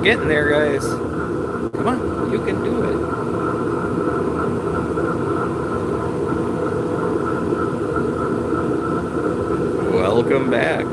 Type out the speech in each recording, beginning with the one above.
getting there, guys. Come on, you can do it. Welcome back.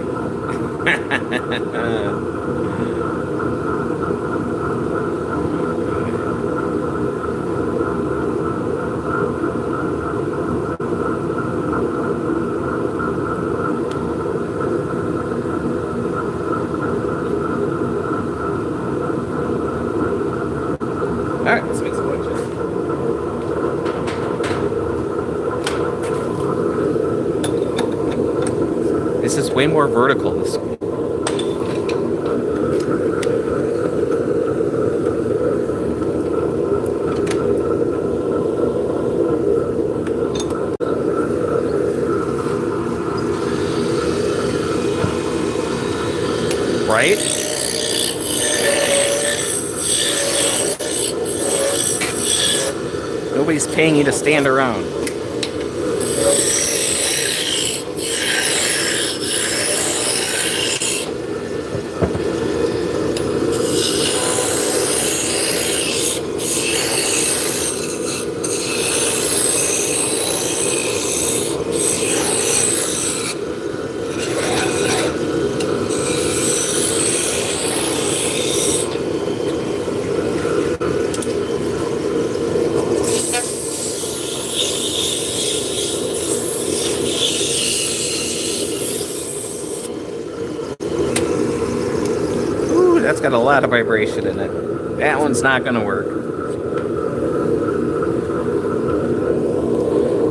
Alright, let's make some wood chips. This is way more vertical. This right? Nobody's paying you to stand around. That's got a lot of vibration in it. That one's not going to work.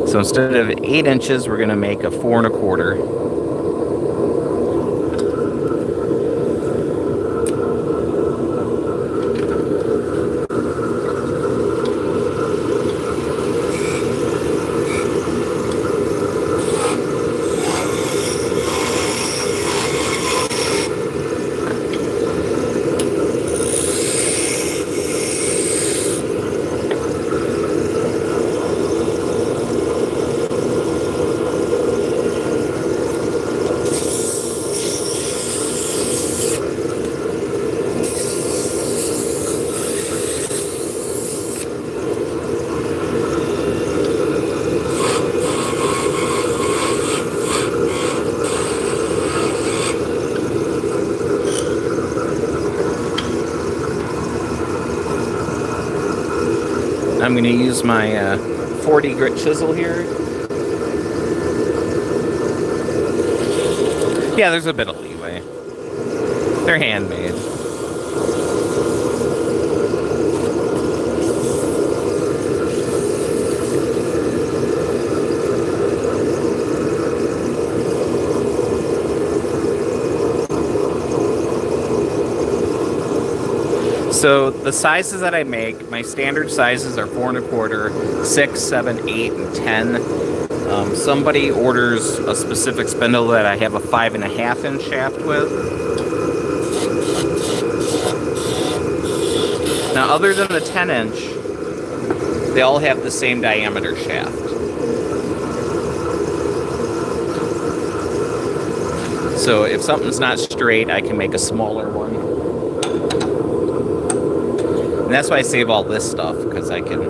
So instead of 8 inches, we're going to make a 4 1/4. I'm going to use my 40 grit chisel here. Yeah, there's a bit of leeway. They're handmade. So the sizes that I make, my standard sizes are 4 1/4, 6, 7, 8, and 10. Somebody orders a specific spindle that I have a 5 1/2 inch shaft with. Now, other than the 10 inch, they all have the same diameter shaft. So if something's not straight, I can make a smaller one. And that's why I save all this stuff, because I can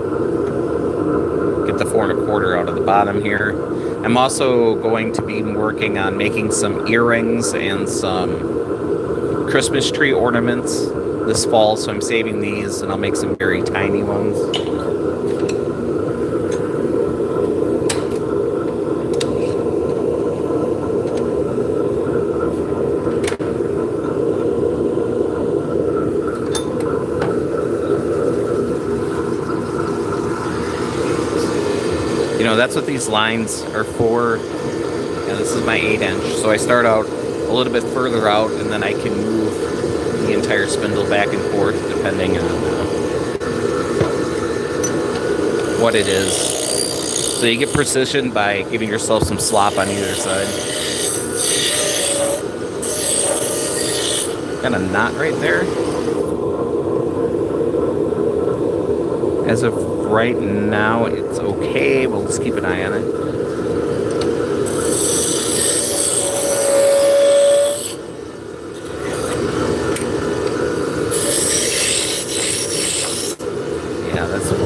get the 4 1/4 out of the bottom here. I'm also going to be working on making some earrings and some Christmas tree ornaments this fall, so I'm saving these, and I'll make some very tiny ones. You know, that's what these lines are for. And this is my 8 inch. So I start out a little bit further out, and then I can move the entire spindle back and forth depending on what it is. So you get precision by giving yourself some slop on either side. Got a knot right there. As of right now, it's okay. We'll just keep an eye on it.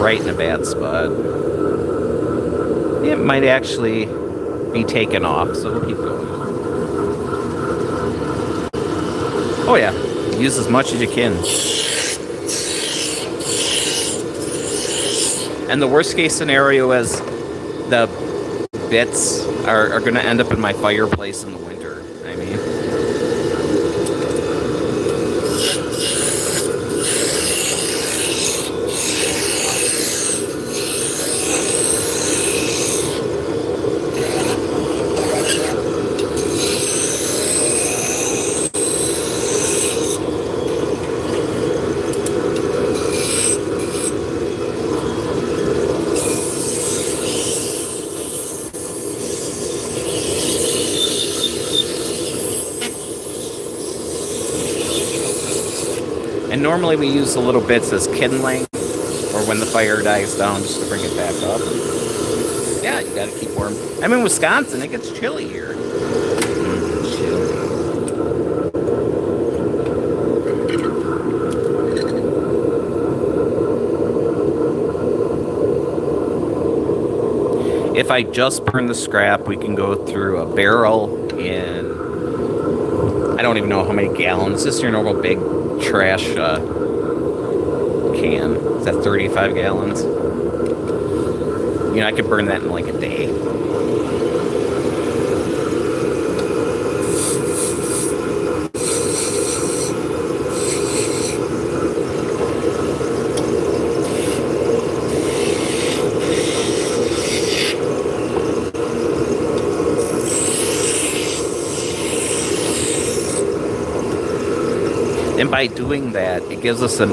right in a bad spot. It might actually be taken off, so we'll keep going. Oh yeah, use as much as you can. And the worst case scenario is the bits are going to end up in my fireplace in the winter. I mean, and normally we use the little bits as kindling, or when the fire dies down, just to bring it back up. Yeah, you gotta keep warm. I'm in Wisconsin, it gets chilly here. Chilly. If I just burn the scrap, we can go through a barrel in, I don't even know how many gallons. Just your normal big trash can. Is that 35 gallons? You know, I could burn that in like a day. And by doing that, it gives us an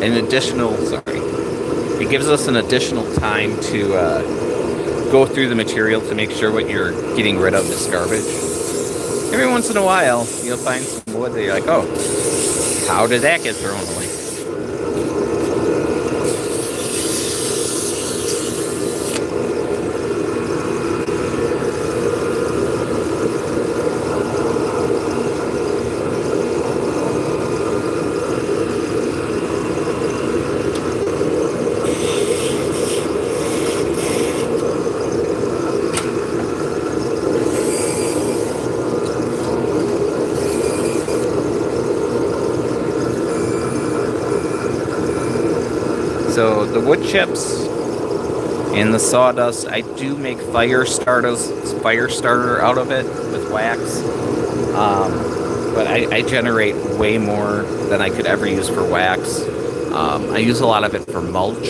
additional time to go through the material to make sure what you're getting rid of is garbage. Every once in a while, you'll find some wood that you're like, oh, how did that get thrown away? So the wood chips and the sawdust, I do make fire starter out of it with wax, but I generate way more than I could ever use for wax. I use a lot of it for mulch.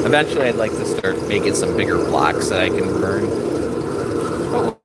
Eventually, I'd like to start making some bigger blocks that I can burn. Oh.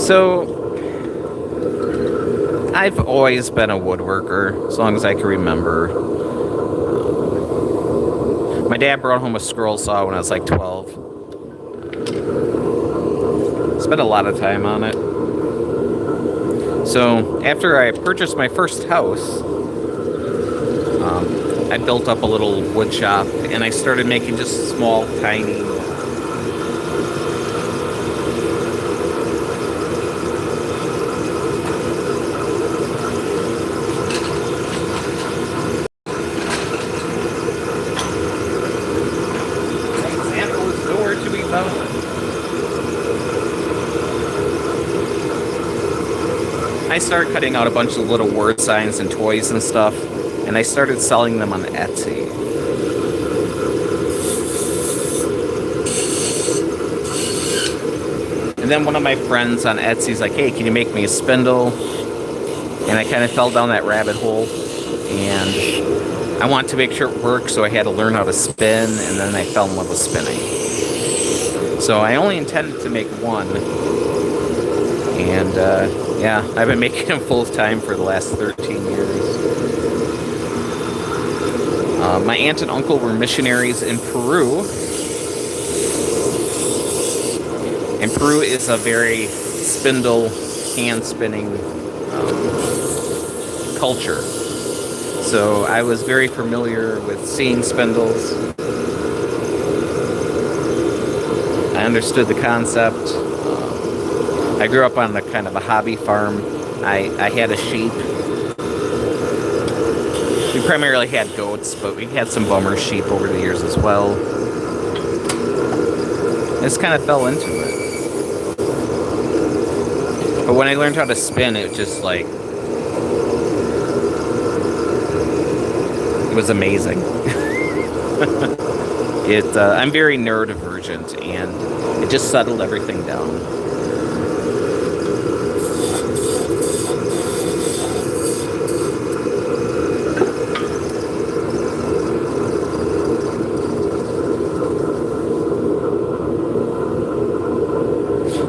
So, I've always been a woodworker, as long as I can remember. My dad brought home a scroll saw when I was like 12. Spent a lot of time on it. So, after I purchased my first house, I built up a little wood shop, and I started making just small, tiny I started cutting out a bunch of little word signs and toys and stuff, and I started selling them on Etsy. And then one of my friends on Etsy's like, hey, can you make me a spindle? And I kind of fell down that rabbit hole. And I wanted to make sure it worked, so I had to learn how to spin, and then I fell in love with spinning. So I only intended to make one. And yeah, I've been making them full time for the last 13 years. My aunt and uncle were missionaries in Peru. And Peru is a very spindle, hand spinning culture. So I was very familiar with seeing spindles. I understood the concept. I grew up on a kind of a hobby farm. I had a sheep. We primarily had goats, but we had some bummer sheep over the years as well. I just kind of fell into it. But when I learned how to spin, it just like, it was amazing. I'm very neurodivergent, and it just settled everything down.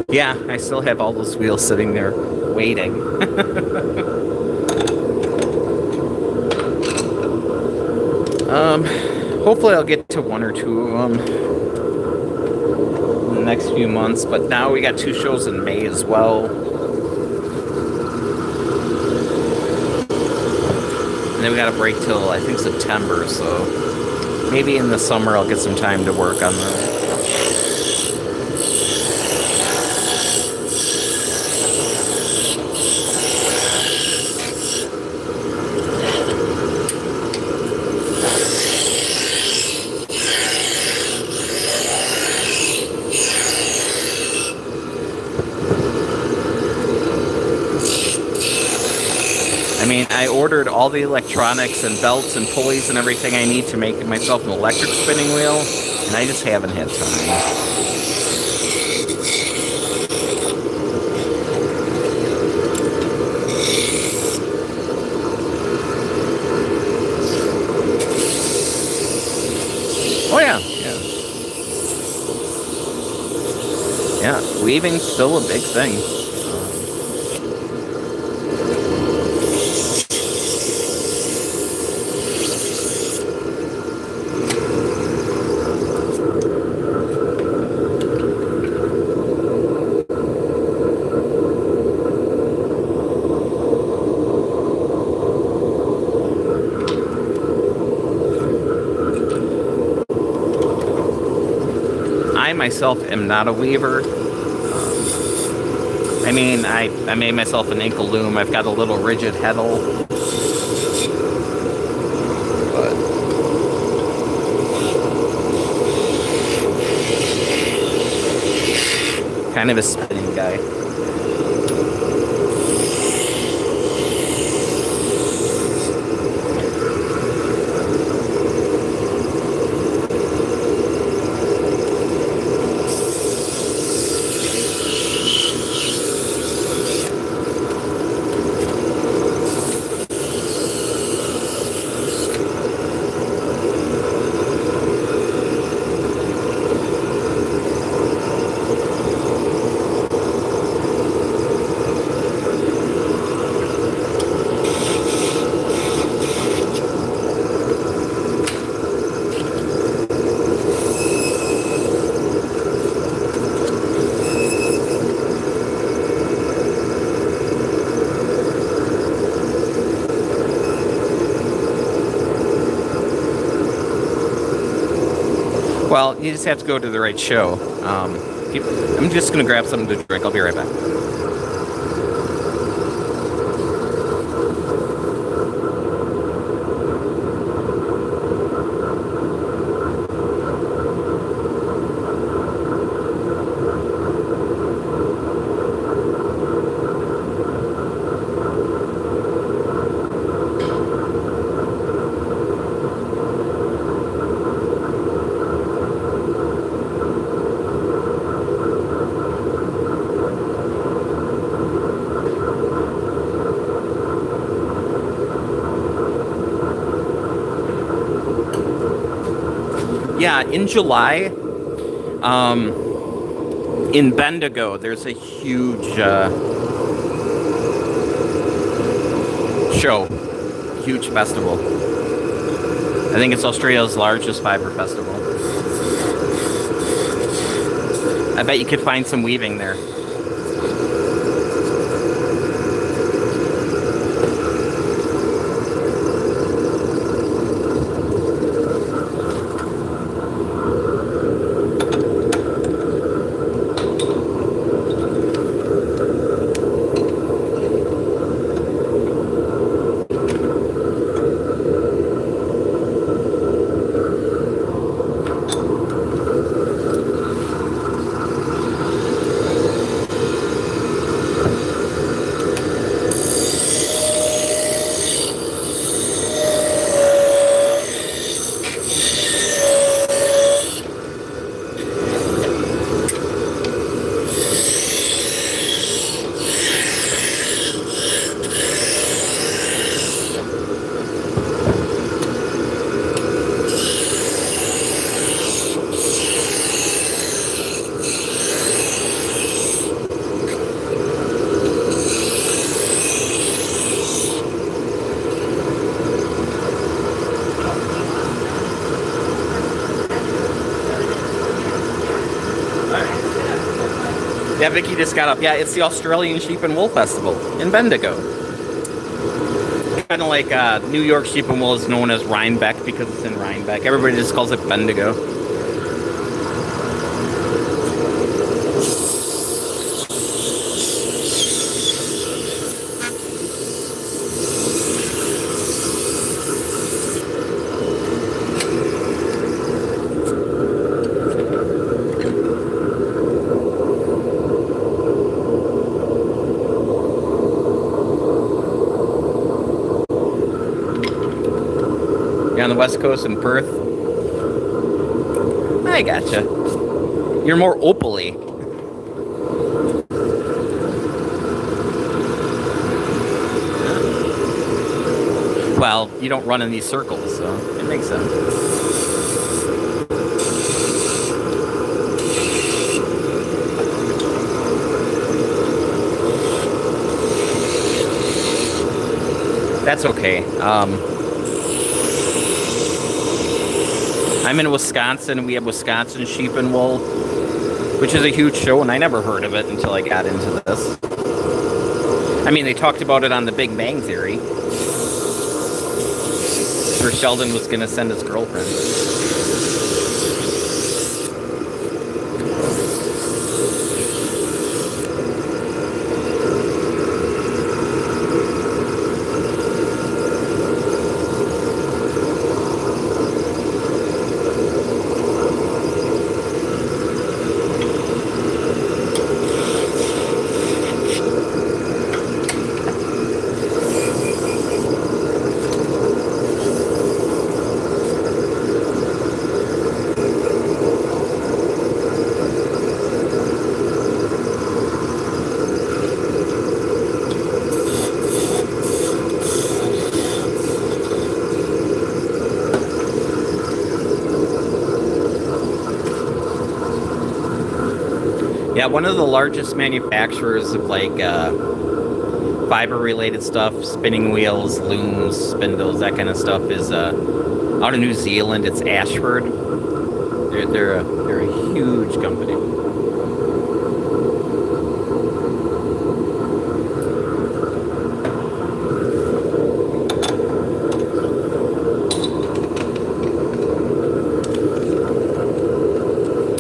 Yeah, I still have all those wheels sitting there waiting. Hopefully I'll get to one or two of them in the next few months, but now we got 2 shows in May as well. And then we got a break till, I think, September, so maybe in the summer I'll get some time to work on them. I ordered all the electronics and belts and pulleys and everything I need to make myself an electric spinning wheel, and I just haven't had time. Oh yeah, yeah. Yeah, weaving's still a big thing. I myself am not a weaver. I mean, I made myself an ankle loom. I've got a little rigid heddle. But kind of a spinning guy. Well, you just have to go to the right show. I'm just going to grab something to drink. I'll be right back. Yeah, in July, in Bendigo, there's a huge show, huge festival. I think it's Australia's largest fiber festival. I bet you could find some weaving there. Yeah, Vicky just got up. Yeah, it's the Australian Sheep and Wool Festival in Bendigo. Kind of like New York Sheep and Wool is known as Rhinebeck because it's in Rhinebeck. Everybody just calls it Bendigo. On the West Coast in Perth. I gotcha. You're more opally. Well, you don't run in these circles, so it makes sense. That's okay. I'm in Wisconsin, and we have Wisconsin Sheep and Wool, which is a huge show, and I never heard of it until I got into this. I mean, they talked about it on The Big Bang Theory, where Sheldon was going to send his girlfriend. Yeah, one of the largest manufacturers of like fiber-related stuff, spinning wheels, looms, spindles, that kind of stuff is out of New Zealand. It's Ashford. They're a huge company.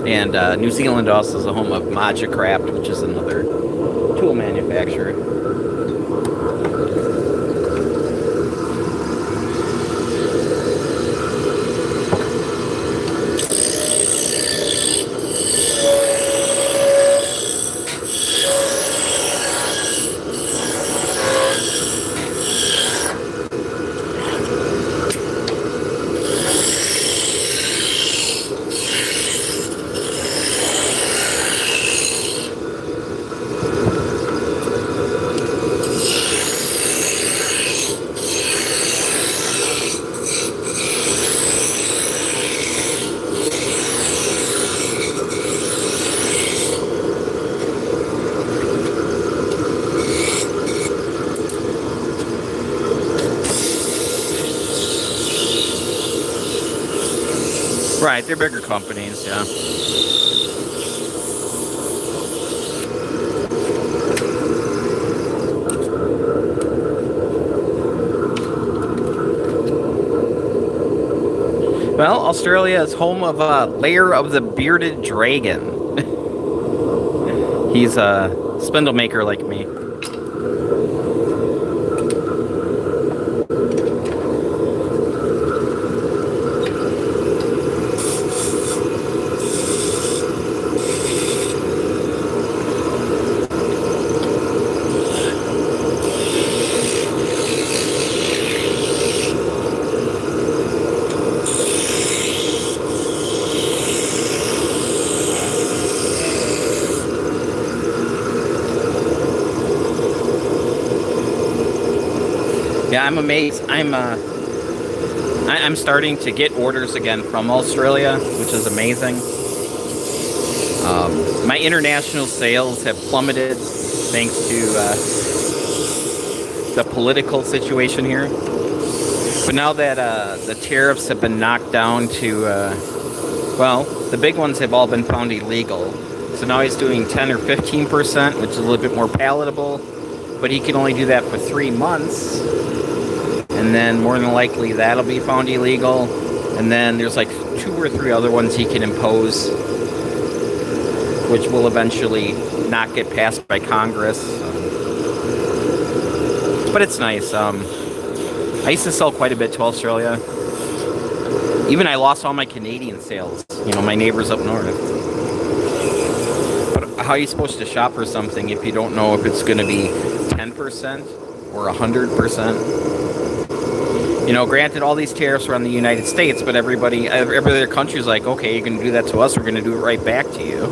And New Zealand also is the home of Magicraft, which is another tool manufacturer. Right, they're bigger companies, yeah. Well, Australia is home of Lair of the Bearded Dragon. He's a spindle maker like me. Yeah, I'm amazed. I'm starting to get orders again from Australia, which is amazing. My international sales have plummeted thanks to the political situation here. But now that the tariffs have been knocked down to, well, the big ones have all been found illegal. So now he's doing 10 or 15%, which is a little bit more palatable. But he can only do that for 3 months. And then more than likely that'll be found illegal. And then there's like 2 or 3 other ones he can impose, which will eventually not get passed by Congress. But it's nice. I used to sell quite a bit to Australia. Even I lost all my Canadian sales. You know, my neighbors up north. But how are you supposed to shop for something if you don't know if it's going to be 10% or 100%? You know, granted, all these tariffs are on the United States, but every other country's like, okay, you can do that to us, we're going to do it right back to you.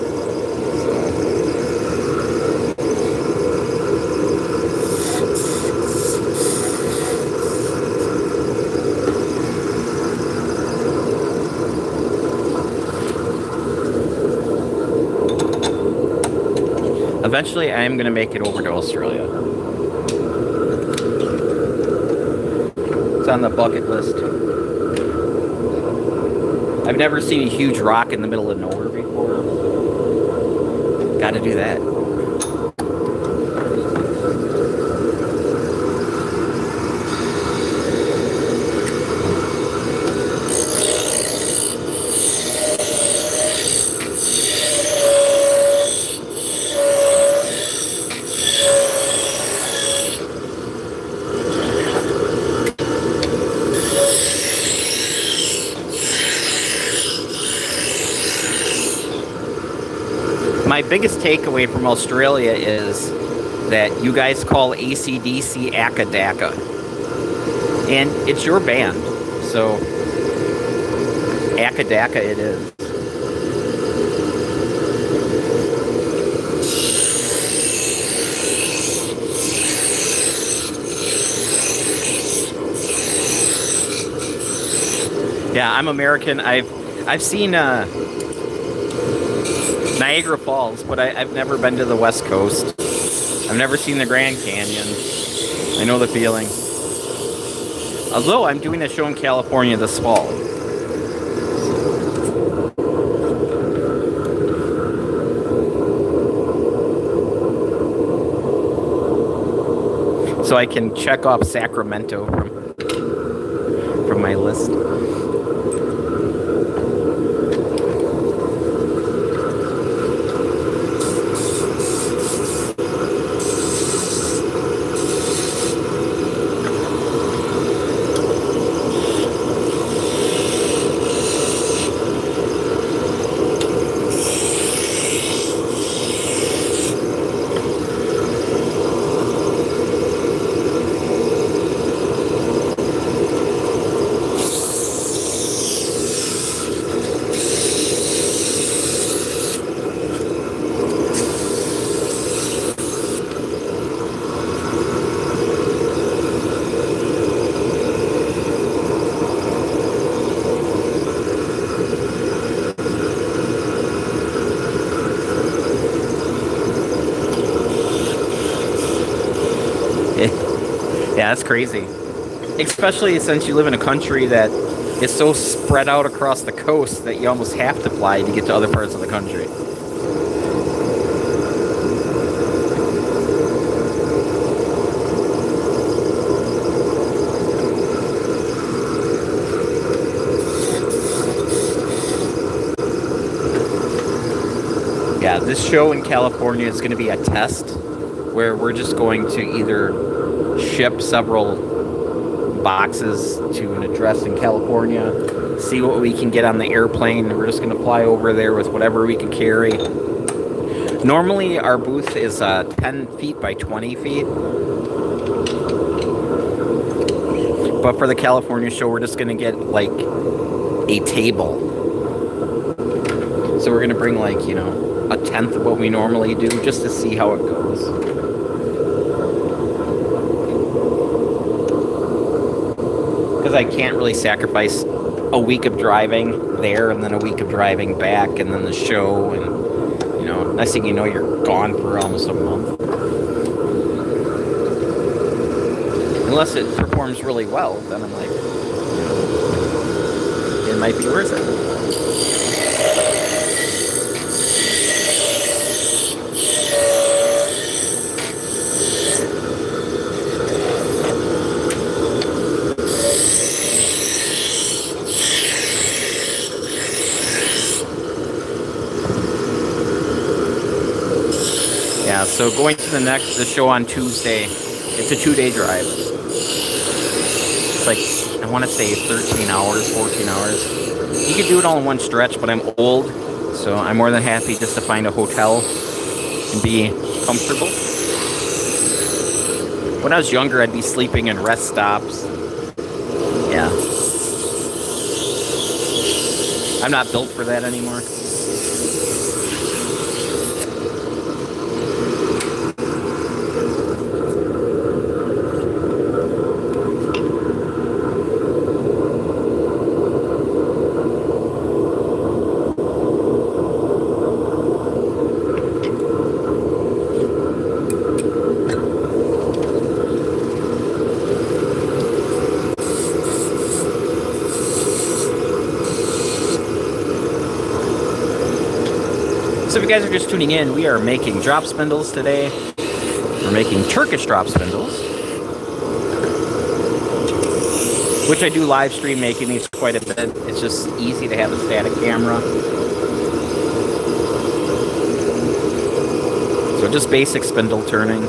Eventually, I am going to make it over to Australia. It's on the bucket list. I've never seen a huge rock in the middle of nowhere before. Got to do that. My biggest takeaway from Australia is that you guys call AC/DC Akadaka. And it's your band. So, Akadaka it is. Yeah, I'm American. I've seen Niagara Falls, but I've never been to the West Coast. I've never seen the Grand Canyon. I know the feeling. Although I'm doing a show in California this fall. So I can check off Sacramento from my list. Yeah, that's crazy. Especially since you live in a country that It's so spread out across the coast that you almost have to fly to get to other parts of the country. Yeah, this show in California is going to be a test where we're just going to either ship several boxes to an address in California, see what we can get on the airplane. We're just going to fly over there with whatever we can carry. Normally, our booth is 10 feet by 20 feet. But for the California show, we're just going to get, like, a table. So we're going to bring, like, you know, a tenth of what we normally do just to see how it goes. Because I can't really sacrifice a week of driving there and then a week of driving back and then the show, and, you know, next thing you know, you're gone for almost a month. Unless it performs really well, then I'm like, it might be worth it. Yeah, so going to the show on Tuesday, it's a 2-day drive. It's like, I want to say 13 hours, 14 hours. You could do it all in one stretch, but I'm old, so I'm more than happy just to find a hotel and be comfortable. When I was younger, I'd be sleeping in rest stops. Yeah. I'm not built for that anymore. So if you guys are just tuning in, we are making drop spindles today. We're making Turkish drop spindles, which I do live stream making these quite a bit. It's just easy to have a static camera. So just basic spindle turning.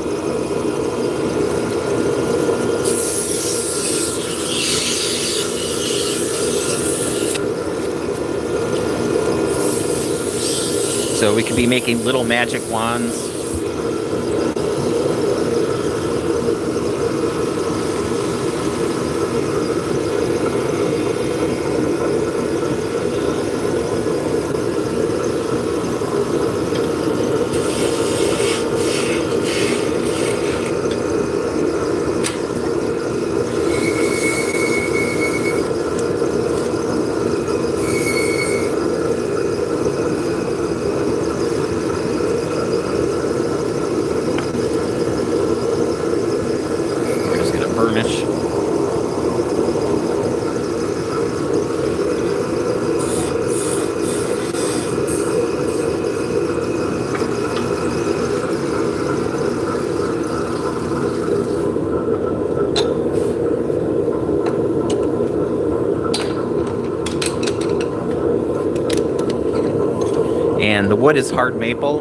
So we could be making little magic wands. And the wood is hard maple.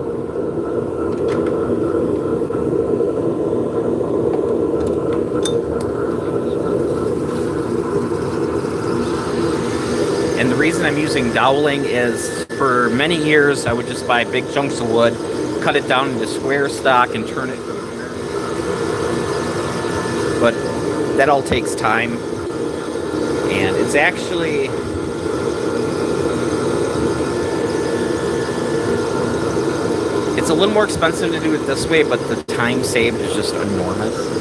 And the reason I'm using doweling is for many years I would just buy big chunks of wood, cut it down into square stock and turn it. But that all takes time. And it's actually... it's a little more expensive to do it this way, but the time saved is just enormous.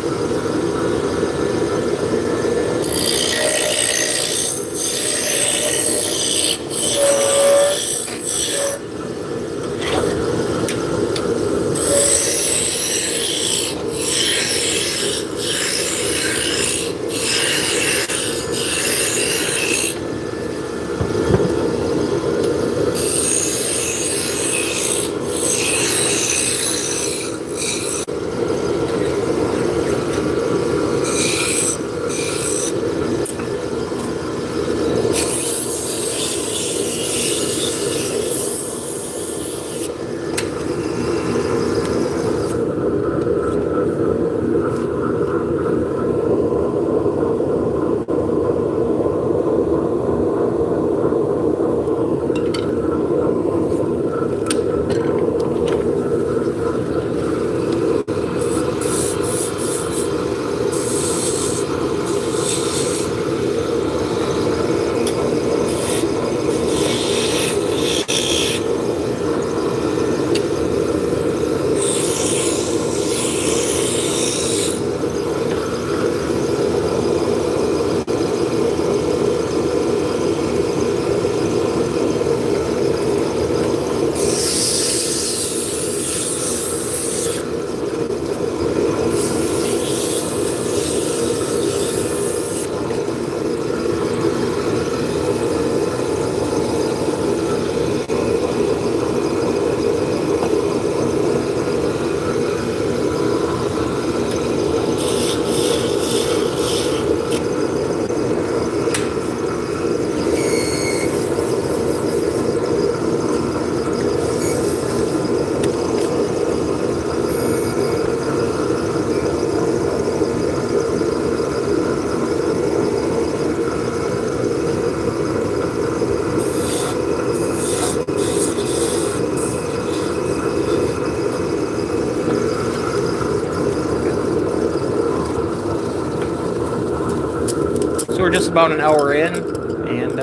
we're just about an hour in, and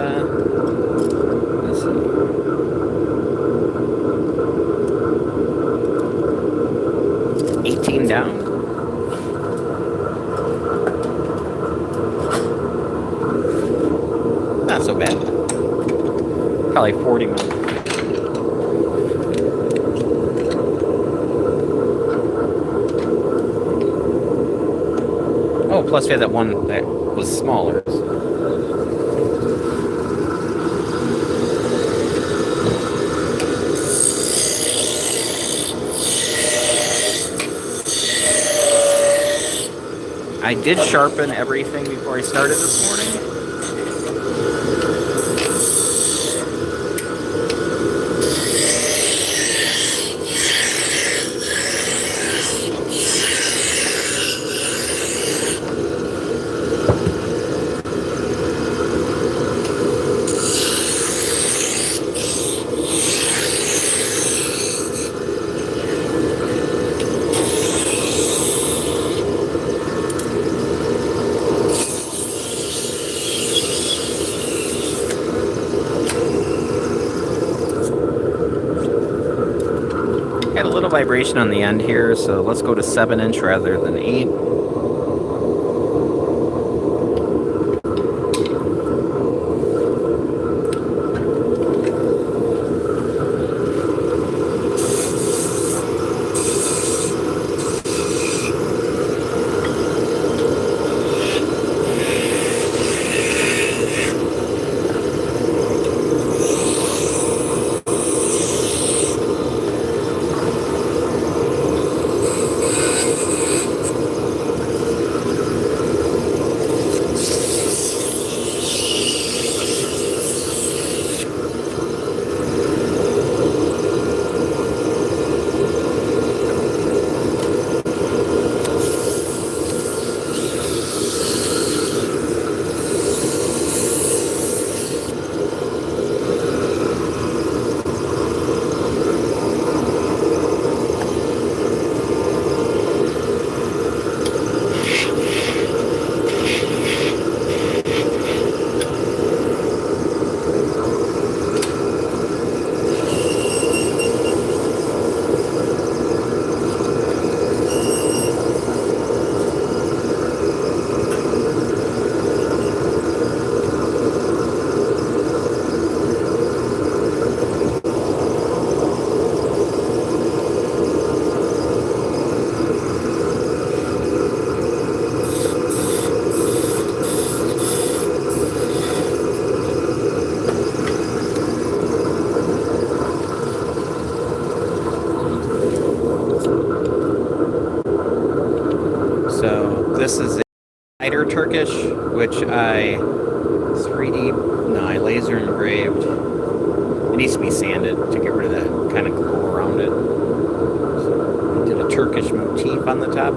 let's see, 18 down. Not so bad. Probably 40 minutes. Oh, plus we had that one that was smaller. I did sharpen everything before I started this morning. Had a little vibration on the end here, so let's go to 7" rather than 8. This is a lighter Turkish, which I 3D, no, I laser engraved. It needs to be sanded to get rid of that kind of glow around it. So I did a Turkish motif on the top.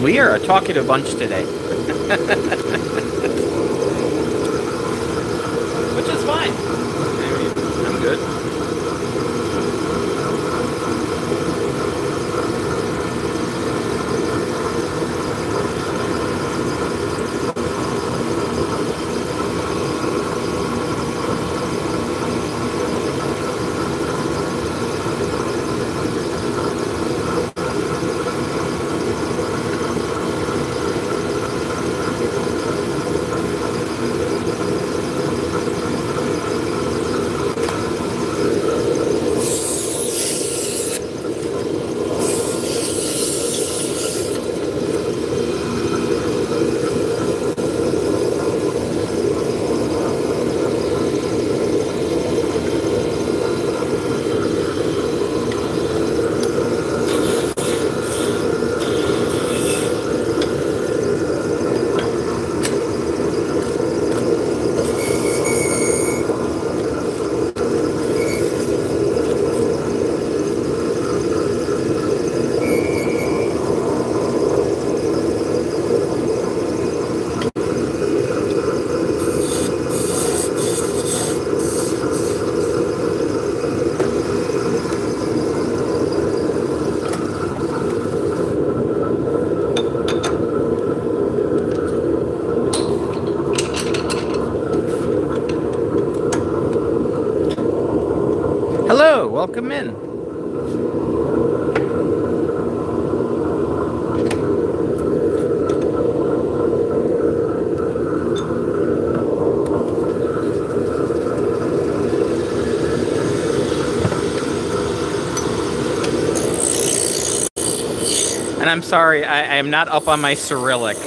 We are a talkative bunch today. Which is fine. I mean, I'm good. Hello, welcome in. And I'm sorry, I am not up on my Cyrillic.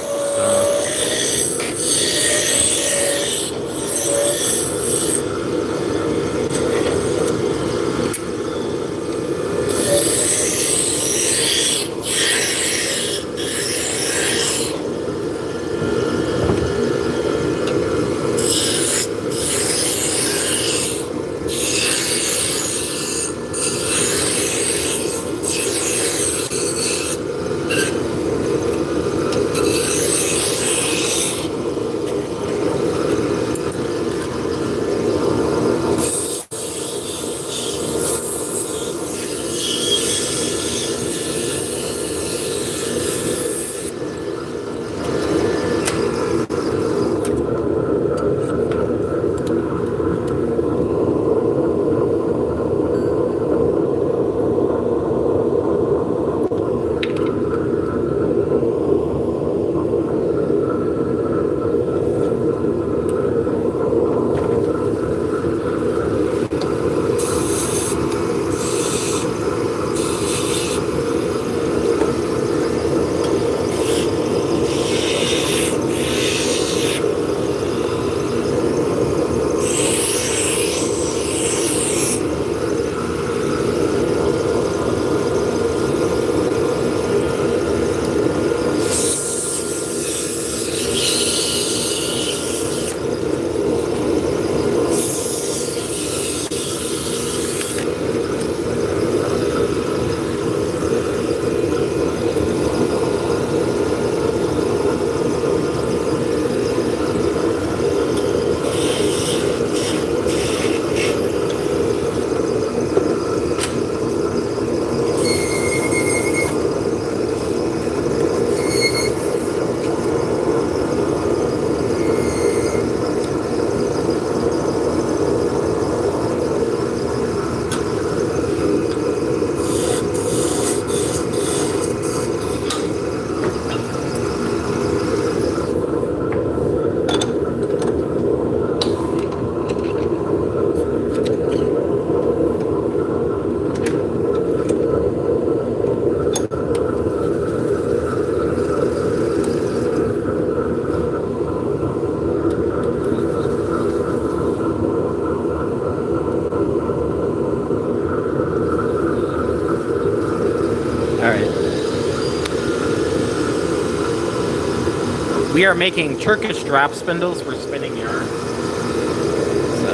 We are making Turkish drop spindles for spinning yarn. So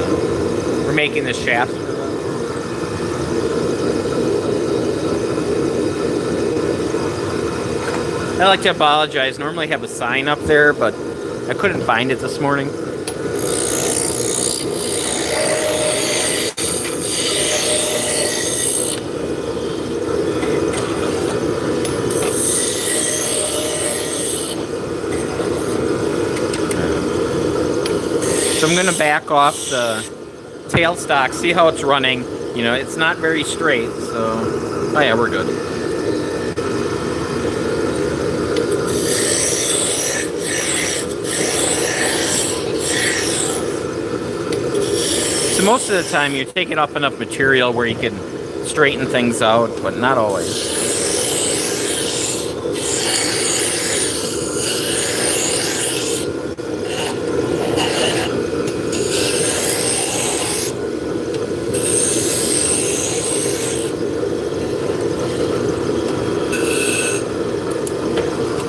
we're making the shaft. I'd like to apologize. Normally I have a sign up there, but I couldn't find it this morning. So I'm going to back off the tailstock, see how it's running. You know, it's not very straight, so... Oh yeah, we're good. So most of the time you're taking off enough material where you can straighten things out, but not always.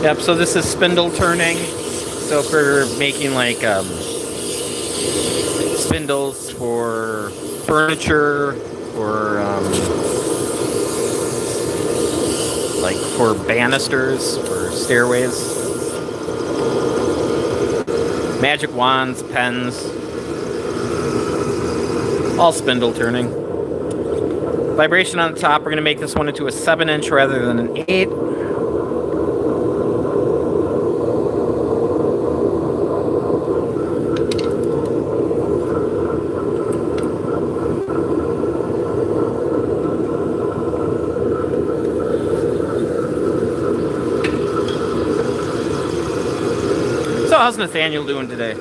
Yep, so this is spindle turning. So for making like spindles for furniture, or like for banisters, for stairways. Magic wands, pens, all spindle turning. Vibration on the top, we're going to make this one into a 7-inch rather than an 8. So how's Nathaniel doing today?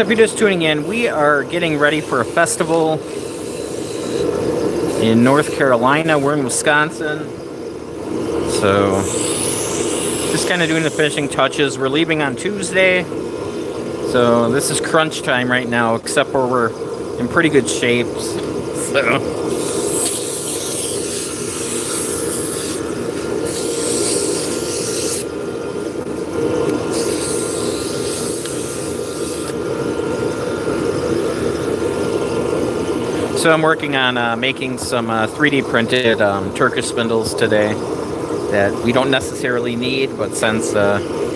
So if you're just tuning in, we are getting ready for a festival in North Carolina. We're in Wisconsin. So just kind of doing the finishing touches. We're leaving on Tuesday. So this is crunch time right now, except for we're in pretty good shape. So So I'm working on making some 3D printed Turkish spindles today that we don't necessarily need, but since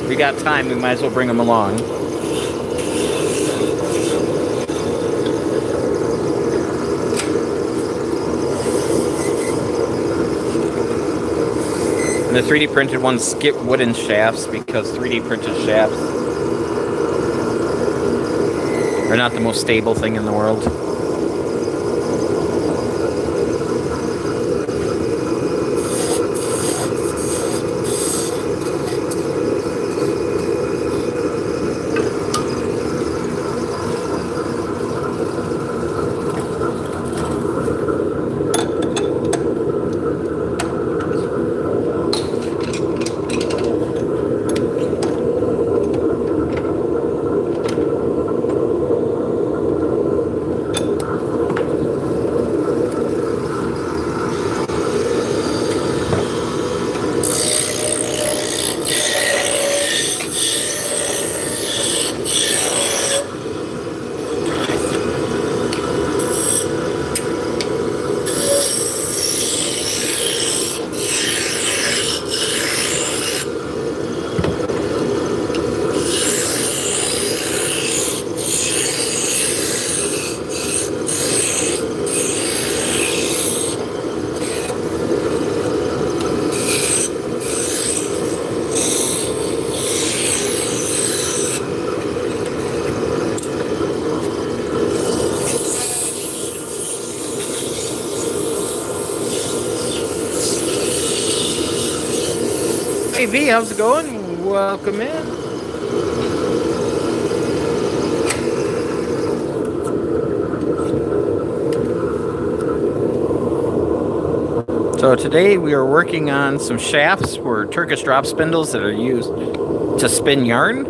we got time, we might as well bring them along. And the 3D printed ones skip wooden shafts because 3D printed shafts are not the most stable thing in the world. Hey V, how's it going? Welcome in. So today we are working on some shafts for Turkish drop spindles that are used to spin yarn.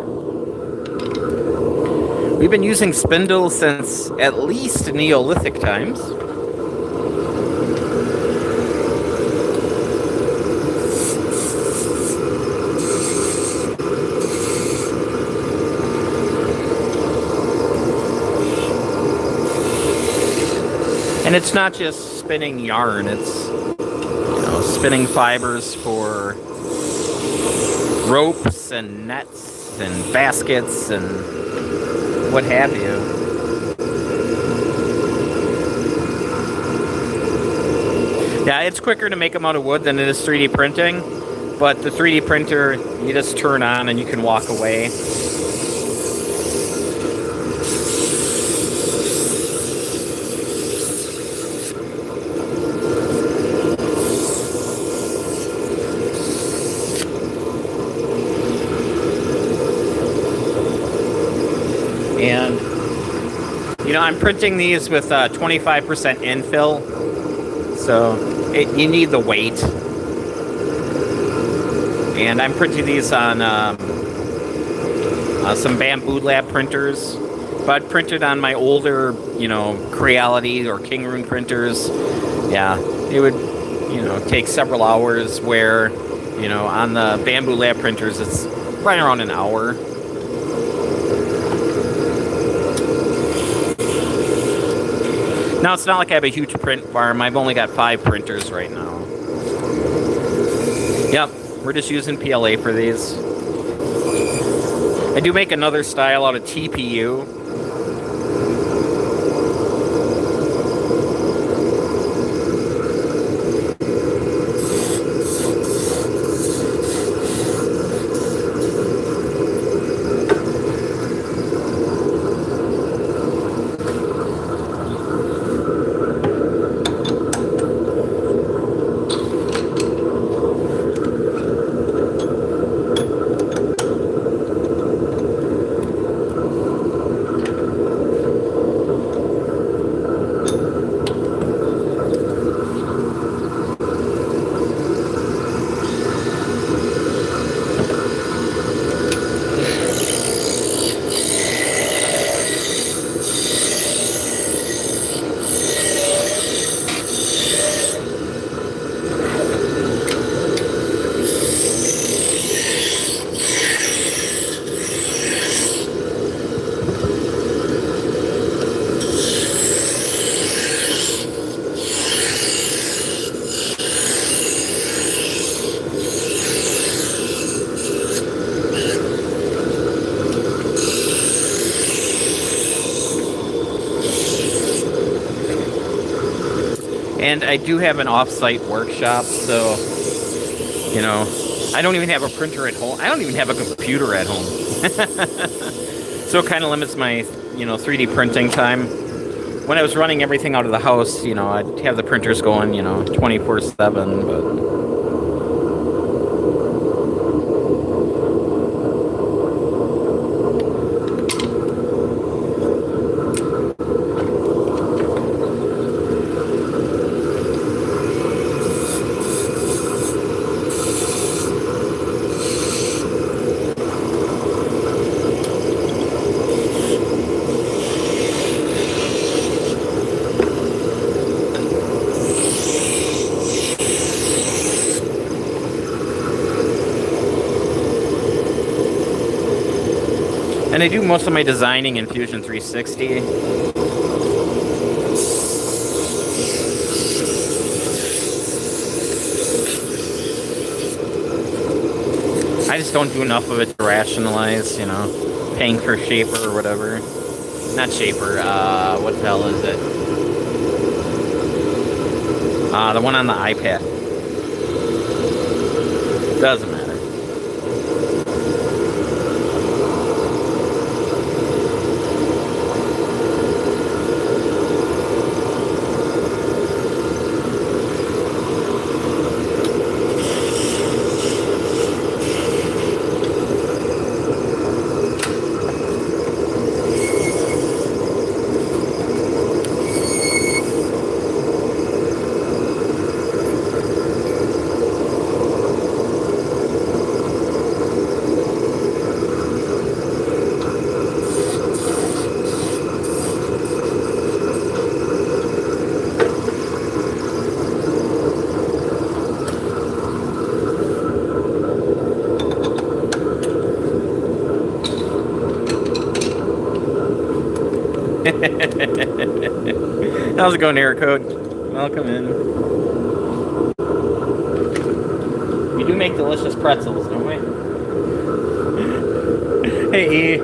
We've been using spindles since at least Neolithic times. And it's not just spinning yarn, it's spinning fibers for ropes and nets and baskets and what have you. Yeah, it's quicker to make them out of wood than it is 3D printing, but the 3D printer you just turn on and you can walk away. And, I'm printing these with 25% infill, so you need the weight. And I'm printing these on some Bamboo Lab printers, but printed on my older, Creality or King Rune printers. Yeah, it would, take several hours, where, on the Bamboo Lab printers, it's right around an hour. Now, it's not like I have a huge print farm. I've only got 5 printers right now. Yep, we're just using PLA for these. I do make another style out of TPU. And I do have an off-site workshop, so, you know, I don't even have a printer at home. I don't even have a computer at home. So it kind of limits my, 3D printing time. When I was running everything out of the house, I'd have the printers going, 24/7, but... And I do most of my designing in Fusion 360. I just don't do enough of it to rationalize, paying for Shaper or whatever. Not Shaper, what the hell is it? The one on the iPad. Doesn't matter. How's it going, Air Code? Welcome in. We do make delicious pretzels, don't we? Hey, E.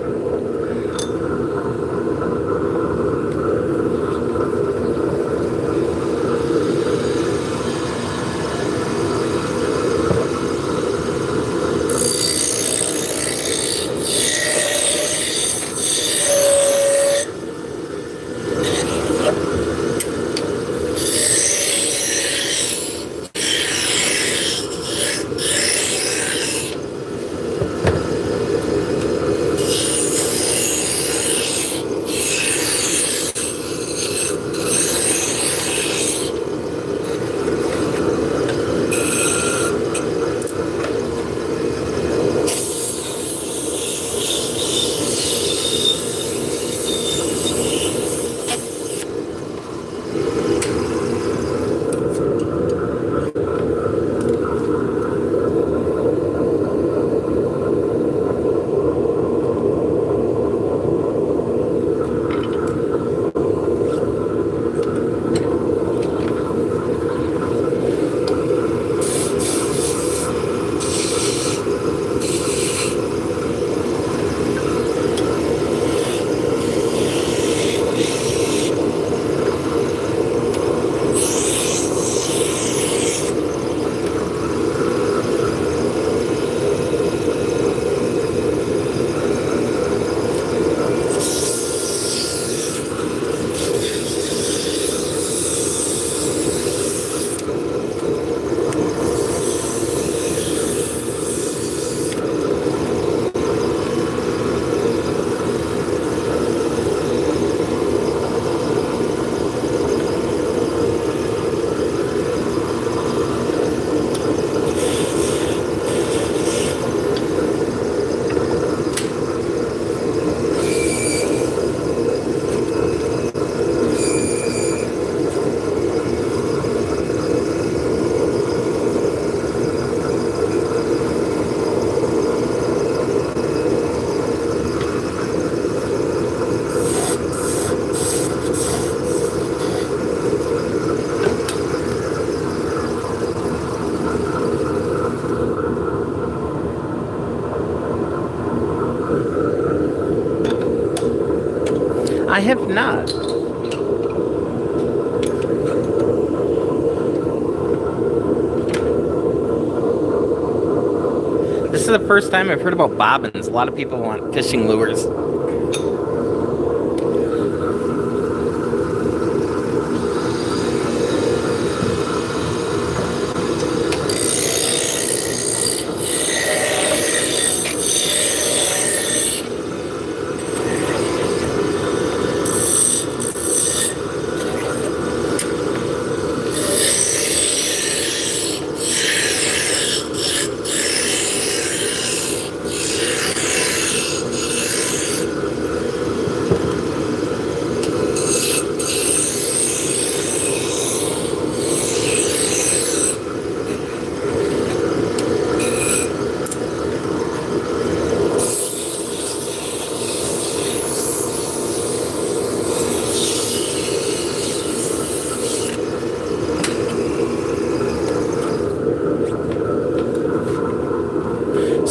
I have not. is the first time I've heard about bobbins. A lot of people want fishing lures.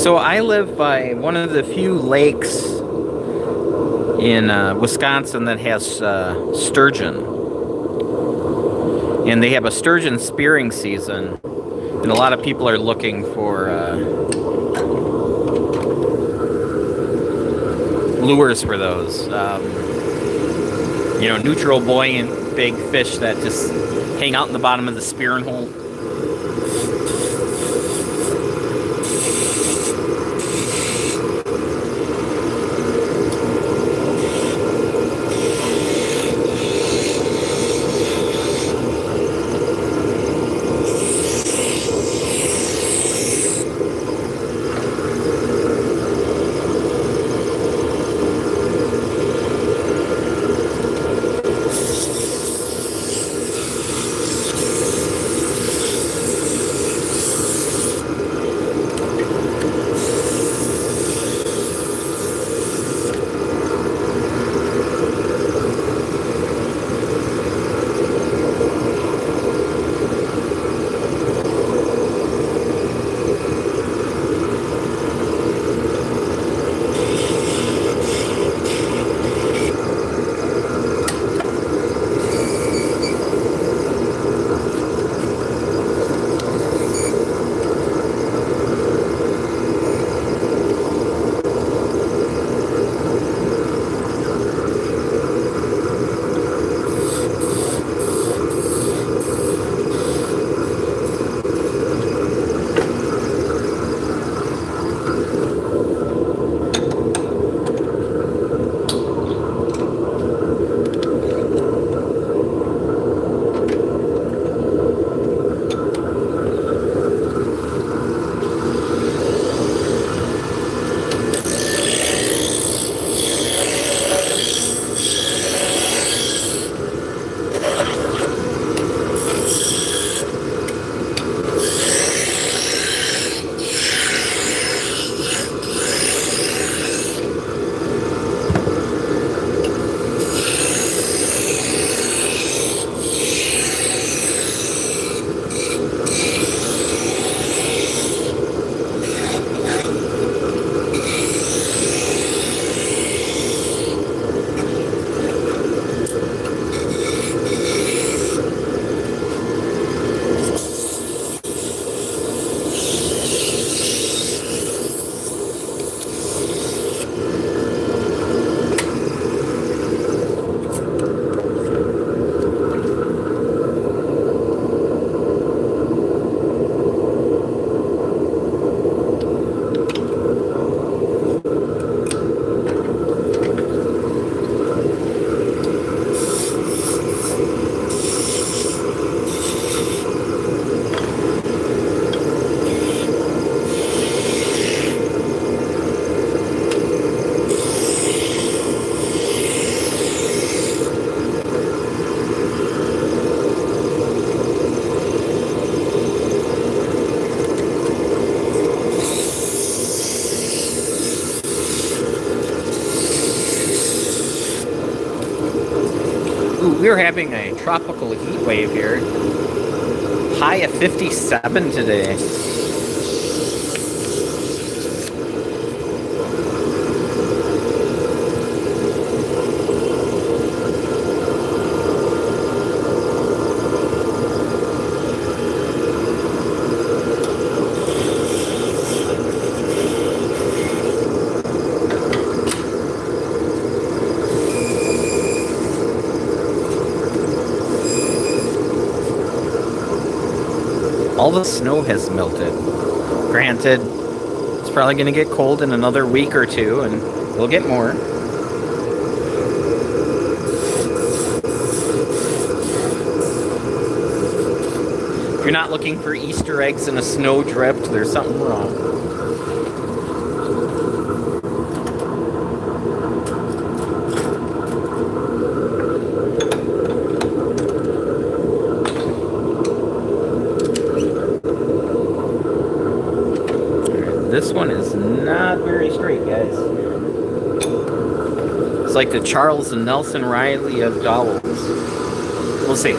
So I live by one of the few lakes in Wisconsin that has sturgeon. And they have a sturgeon spearing season. And a lot of people are looking for lures for those. Neutral, buoyant, big fish that just hang out in the bottom of the spearing hole. We're having a tropical heat wave here. High of 57 today. All the snow has melted. Granted, it's probably going to get cold in another week or two, and we'll get more. If you're not looking for Easter eggs in a snowdrift, there's something wrong. This one is not very straight, guys. It's like the Charles and Nelson Riley of dowels. We'll see.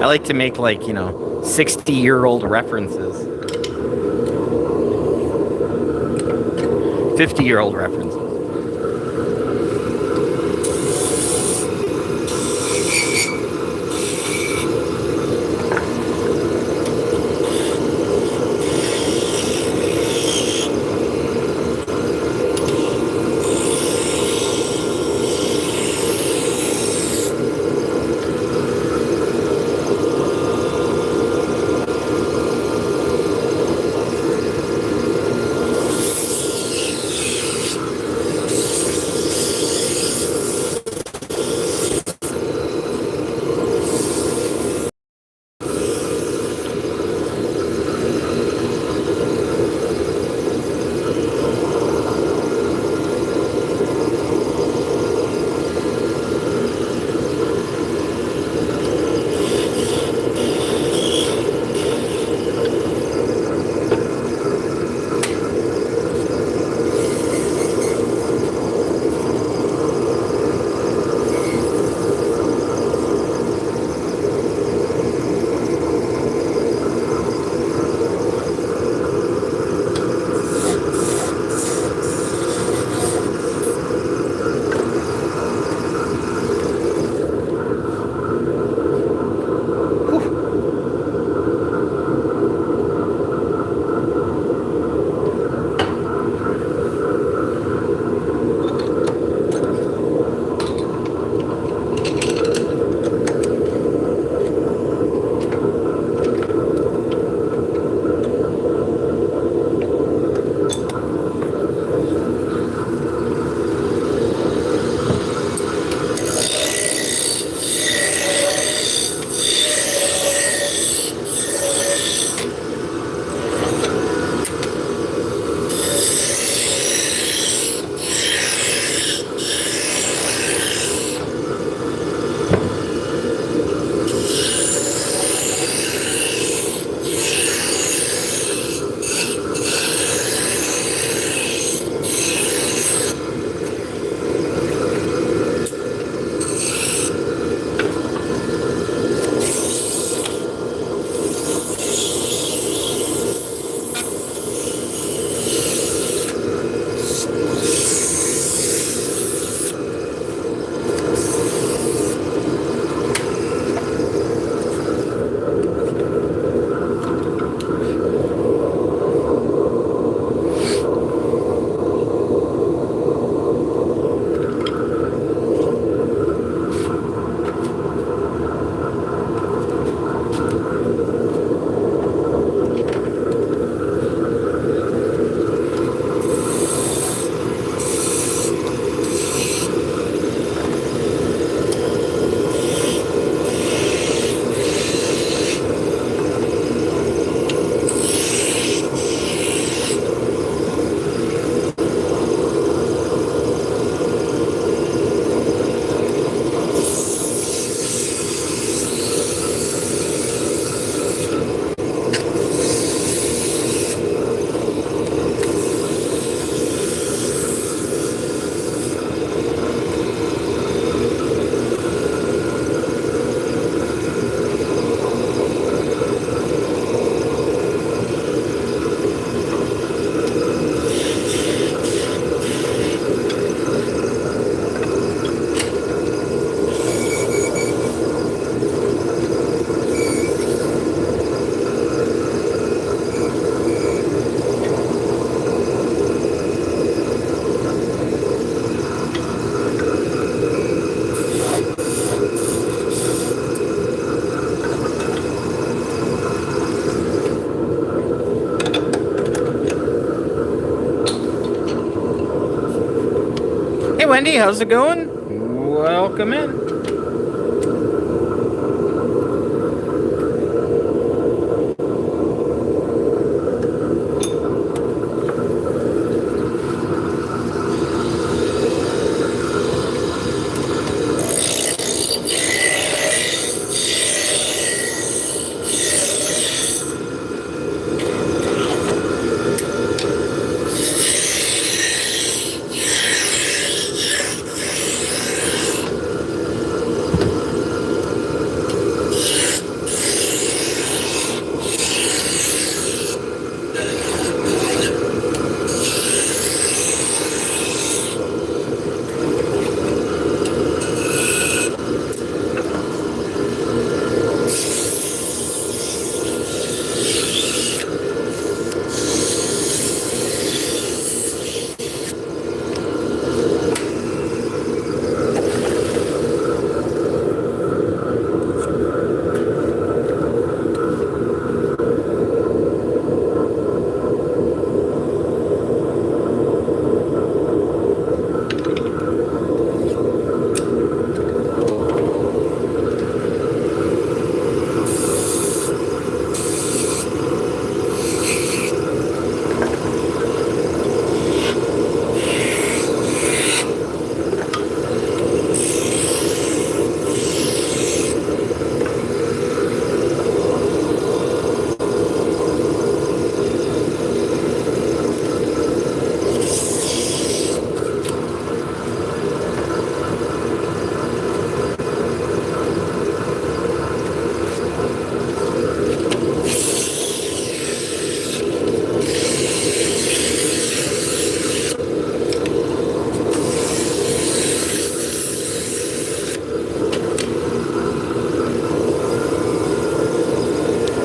I like to make 60-year-old references. 50-year-old references. Wendy, how's it going? Welcome in.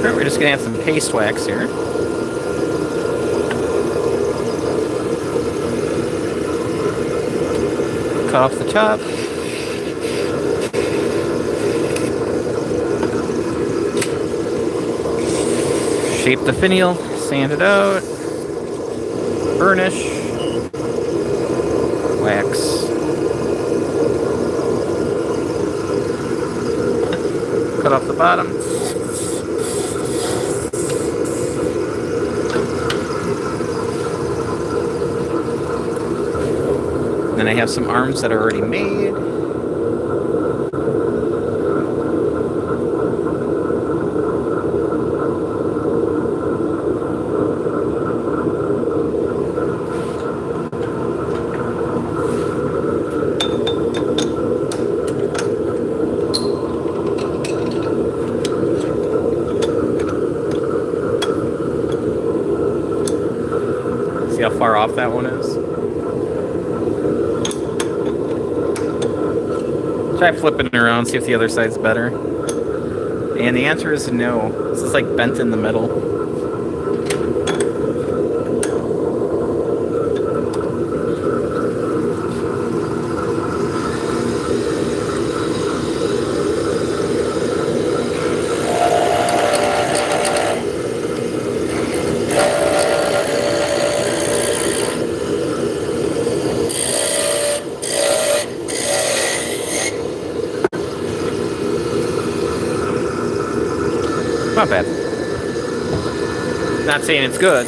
We're just gonna have some paste wax here. Cut off the top. Shape the finial, sand it out, burnish, wax. Cut off the bottom. Then I have some arms that are already made. See how far off that one is? Try flipping it around, see if the other side's better. And the answer is no. This is like bent in the middle. Not bad. Not saying it's good.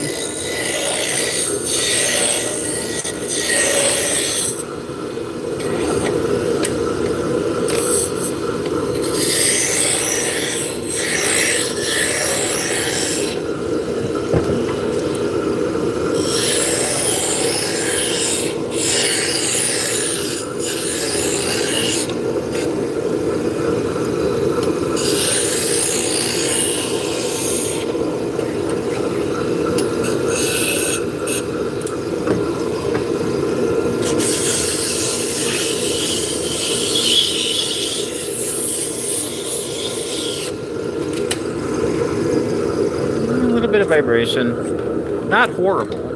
Bit of vibration, not horrible.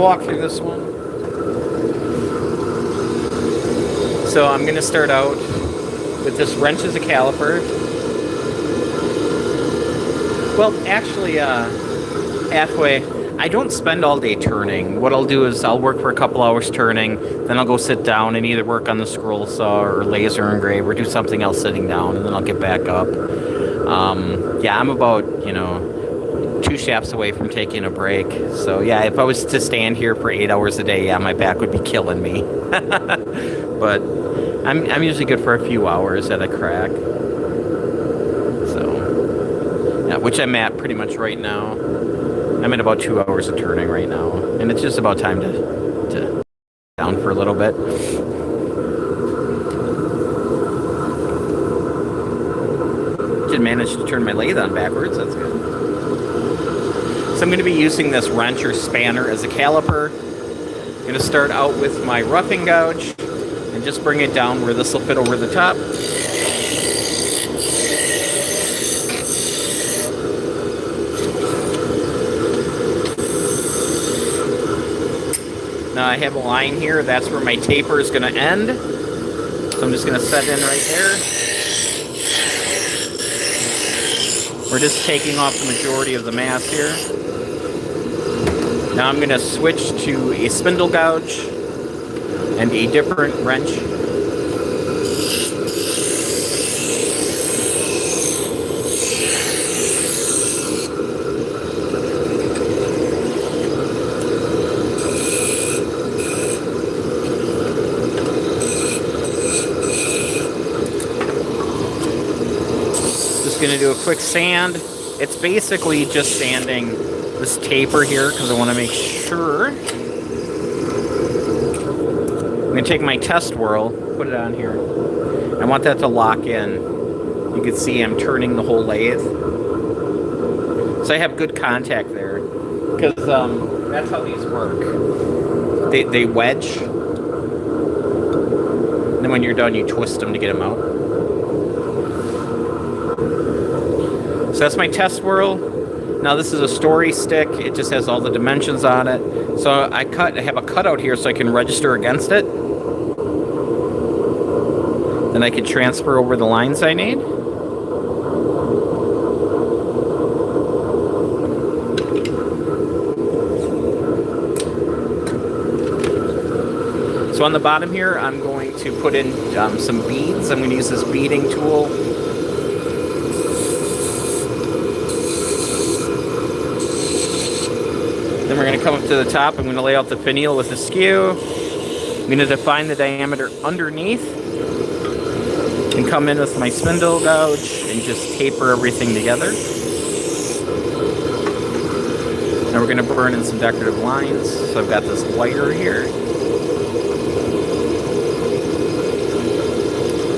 we'll walk through this one. So I'm going to start out with this wrench as a caliper. Well, actually, halfway. I don't spend all day turning. What I'll do is I'll work for a couple hours turning, then I'll go sit down and either work on the scroll saw or laser engrave or do something else sitting down, and then I'll get back up. Yeah, I'm about, 2 shafts away from taking a break. So yeah, if I was to stand here for 8 hours a day, yeah, my back would be killing me. But I'm usually good for a few hours at a crack. So yeah, which I'm at pretty much right now. I'm at about 2 hours of turning right now, and it's just about time to down for a little bit. Did manage to turn my lathe on backwards. That's good. So I'm going to be using this wrench or spanner as a caliper. I'm going to start out with my roughing gouge and just bring it down where this will fit over the top. Now I have a line here, that's where my taper is going to end. So I'm just going to set in right there. We're just taking off the majority of the mass here. Now I'm going to switch to a spindle gouge and a different wrench. Going to do a quick sand. It's basically just sanding this taper here because I want to make sure. I'm going to take my test whirl, put it on here. I want that to lock in. You can see I'm turning the whole lathe. So I have good contact there because that's how these work. They wedge. And then when you're done, you twist them to get them out. So that's my test whirl. Now this is a story stick. It just has all the dimensions on it. So I have a cutout here so I can register against it. Then I can transfer over the lines I need. So on the bottom here, I'm going to put in some beads. I'm going to use this beading tool. Then we're going to come up to the top. I'm going to lay out the finial with a skew. I'm going to define the diameter underneath. And come in with my spindle gouge and just taper everything together. Now we're going to burn in some decorative lines. So I've got this wire here.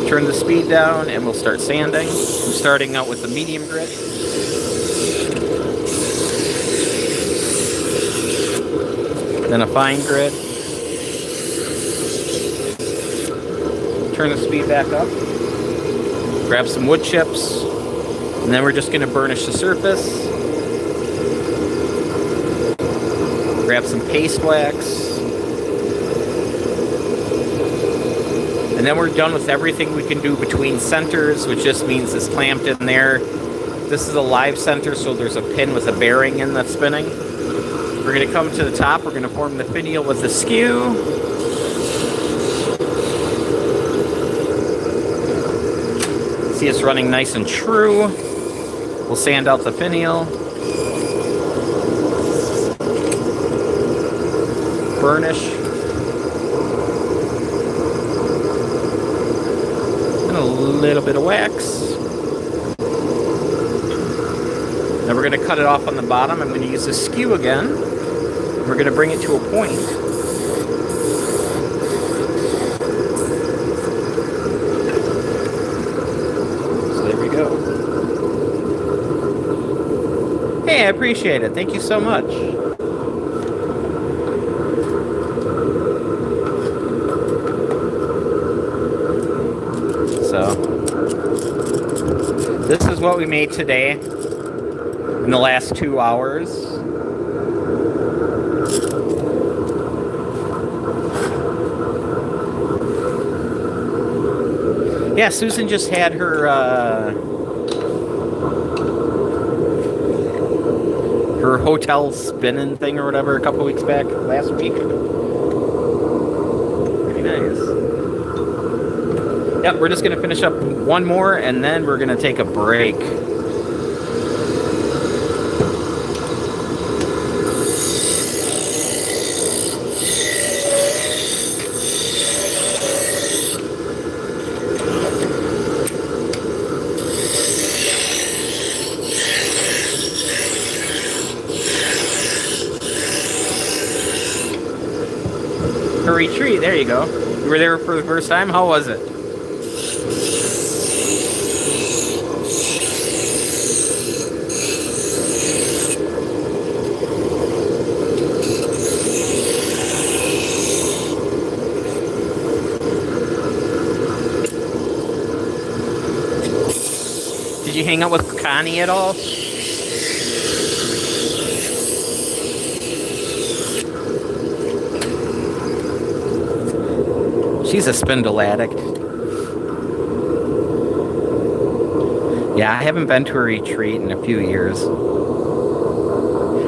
Turn the speed down and we'll start sanding. I'm starting out with the medium grit. Then a fine grit. Turn the speed back up. Grab some wood chips. And then we're just going to burnish the surface. Grab some paste wax. And then we're done with everything we can do between centers, which just means it's clamped in there. This is a live center, so there's a pin with a bearing in that's spinning. We're going to come to the top. We're going to form the finial with the skew. See, it's running nice and true. We'll sand out the finial. Burnish. And a little bit of wax. Now we're going to cut it off on the bottom. I'm going to use the skew again. We're going to bring it to a point. So there we go. Hey, I appreciate it. Thank you so much. So, this is what we made today in the last 2 hours. Yeah, Susan just had her hotel spinning thing or whatever a couple weeks back last week. Pretty nice. Yep, we're just gonna finish up one more and then we're gonna take a break. A retreat, there you go. You were there for the first time? How was it? Did you hang out with Connie at all? She's a spindle addict. Yeah, I haven't been to a retreat in a few years.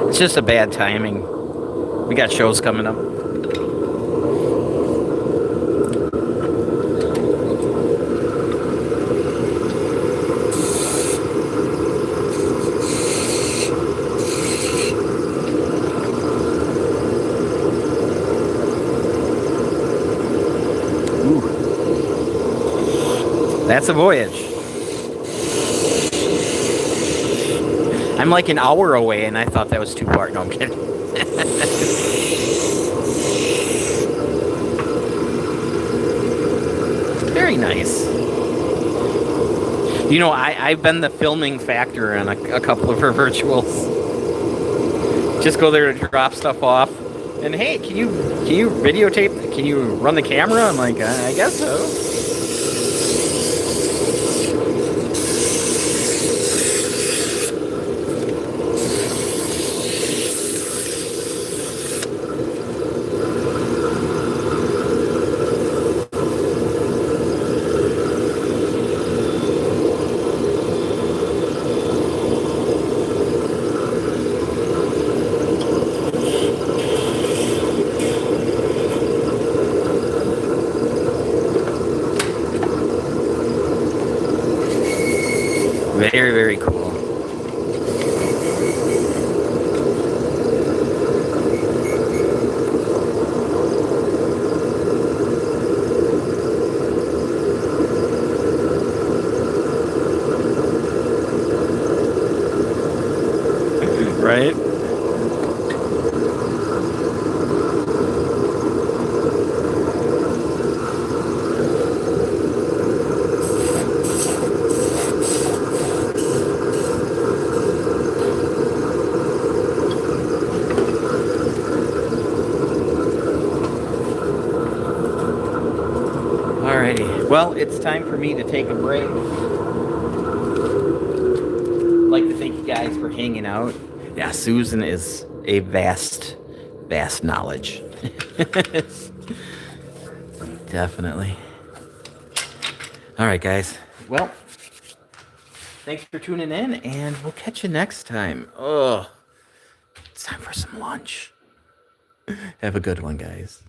It's just a bad timing. We got shows coming up. That's a voyage. I'm like an hour away, and I thought that was too far. No, I'm kidding. Very nice. You know, I've been the filming factor on a couple of her virtuals. Just go there to drop stuff off, and hey, can you videotape? Can you run the camera? I'm like, I guess so. Very, very cool. Right? Alrighty. Well, it's time for me to take a break. I'd like to thank you guys for hanging out. Yeah, Susan is a vast knowledge. Definitely. All right, guys. Well, thanks for tuning in, and we'll catch you next time. Oh, it's time for some lunch. Have a good one, guys.